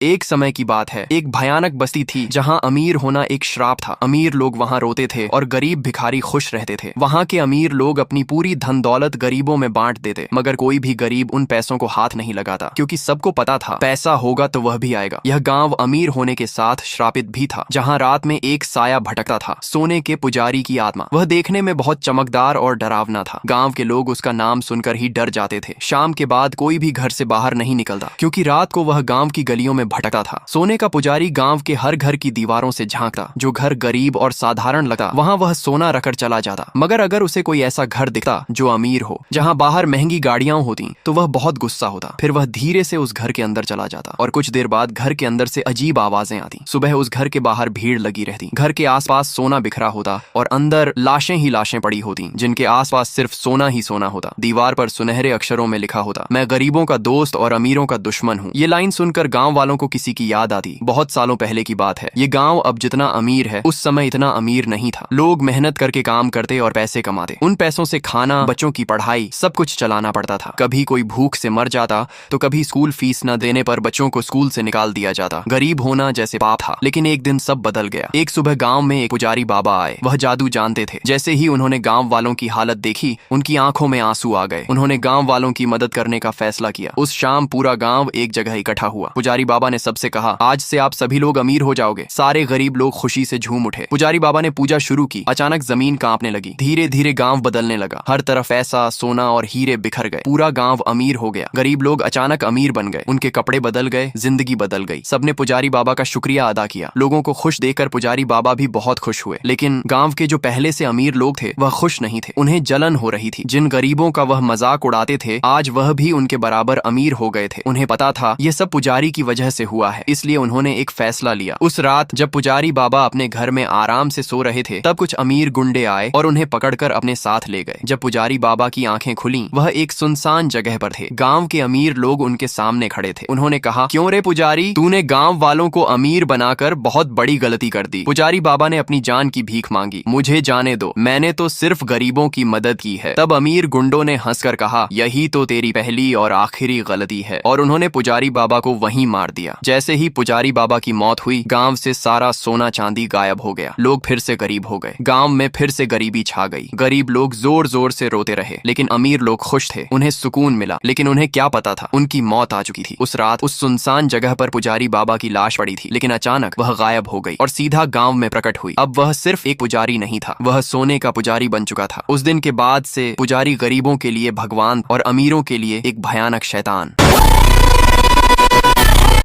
एक समय की बात है, एक भयानक बस्ती थी जहां अमीर होना एक श्राप था। अमीर लोग वहां रोते थे और गरीब भिखारी खुश रहते थे। वहां के अमीर लोग अपनी पूरी धन दौलत गरीबों में बांट देते, मगर कोई भी गरीब उन पैसों को हाथ नहीं लगाता, क्योंकि सबको पता था पैसा होगा तो वह भी आएगा। यह गांव अमीर होने के साथ श्रापित भी था, जहां रात में एक साया भटकता था, सोने के पुजारी की आत्मा। वह देखने में बहुत चमकदार और डरावना था। गाँव के लोग उसका नाम सुनकर ही डर जाते थे। शाम के बाद कोई भी घर से बाहर नहीं निकलता, क्योंकि रात को वह गाँव की गलियों में भटकता था। सोने का पुजारी गांव के हर घर की दीवारों से झांकता। जो घर गरीब और साधारण लगता, वहां वह सोना रखकर चला जाता। मगर अगर उसे कोई ऐसा घर दिखता जो अमीर हो, जहां बाहर महंगी गाड़ियां होती, तो वह बहुत गुस्सा होता। फिर वह धीरे से उस घर के अंदर चला जाता और कुछ देर बाद घर के अंदर से अजीब आवाजें आती। सुबह उस घर के बाहर भीड़ लगी रहती। घर के आसपास सोना बिखरा होता और अंदर लाशें ही लाशें पड़ी होती, जिनके आसपास सिर्फ सोना ही सोना होता। दीवार पर सुनहरे अक्षरों में लिखा होता, मैं गरीबों का दोस्त और अमीरों का दुश्मन हूँ। ये लाइन सुनकर गाँव वालों को किसी की याद आती। बहुत सालों पहले की बात है। ये गांव अब जितना अमीर है, उस समय इतना अमीर नहीं था। लोग मेहनत करके काम करते और पैसे कमाते। उन पैसों से खाना, बच्चों की पढ़ाई, सब कुछ चलाना पड़ता था। कभी कोई भूख से मर जाता तो कभी स्कूल फीस न देने पर बच्चों को स्कूल से निकाल दिया जाता। गरीब होना जैसे पाप था। लेकिन एक दिन सब बदल गया। एक सुबह गाँव में एक पुजारी बाबा आए। वह जादू जानते थे। जैसे ही उन्होंने गाँव वालों की हालत देखी, उनकी आंखों में आंसू आ गए। उन्होंने गाँव वालों की मदद करने का फैसला किया। उस शाम पूरा गाँव एक जगह इकट्ठा हुआ। पुजारी बाबा ने सबसे कहा, आज से आप सभी लोग अमीर हो जाओगे। सारे गरीब लोग खुशी से झूम उठे। पुजारी बाबा ने पूजा शुरू की। अचानक जमीन कांपने लगी। धीरे धीरे गांव बदलने लगा। हर तरफ पैसा, सोना और हीरे बिखर गए। पूरा गांव अमीर हो गया। गरीब लोग अचानक अमीर बन गए। उनके कपड़े बदल गए, जिंदगी बदल गई। सबने पुजारी बाबा का शुक्रिया अदा किया। लोगों को खुश देखकर पुजारी बाबा भी बहुत खुश हुए। लेकिन गाँव के जो पहले से अमीर लोग थे, वह खुश नहीं थे। उन्हें जलन हो रही थी। जिन गरीबों का वह मजाक उड़ाते थे, आज वह भी उनके बराबर अमीर हो गए थे। उन्हें पता था यह सब पुजारी की वजह से हुआ है, इसलिए उन्होंने एक फैसला लिया। उस रात जब पुजारी बाबा अपने घर में आराम से सो रहे थे, तब कुछ अमीर गुंडे आए और उन्हें पकड़कर अपने साथ ले गए। जब पुजारी बाबा की आंखें खुली, वह एक सुनसान जगह पर थे। गांव के अमीर लोग उनके सामने खड़े थे। उन्होंने कहा, क्यों रे पुजारी, तूने गांव वालों को अमीर बनाकर बहुत बड़ी गलती कर दी। पुजारी बाबा ने अपनी जान की भीख मांगी। मुझे जाने दो, मैंने तो सिर्फ गरीबों की मदद की है। तब अमीर गुंडों ने हंसकर कहा, यही तो तेरी पहली और आखिरी गलती है, और उन्होंने पुजारी बाबा को वहीं मार दिया। जैसे ही पुजारी बाबा की मौत हुई, गांव से सारा सोना चांदी गायब हो गया। लोग फिर से गरीब हो गए। गांव में फिर से गरीबी छा गई। गरीब लोग जोर जोर से रोते रहे, लेकिन अमीर लोग खुश थे। उन्हें सुकून मिला। लेकिन उन्हें क्या पता था, उनकी मौत आ चुकी थी। उस रात उस सुनसान जगह पर पुजारी बाबा की लाश पड़ी थी, लेकिन अचानक वह गायब हो गई और सीधा गांव में प्रकट हुई। अब वह सिर्फ एक पुजारी नहीं था, वह सोने का पुजारी बन चुका था। उस दिन के बाद से पुजारी गरीबों के लिए भगवान और अमीरों के लिए एक भयानक शैतान।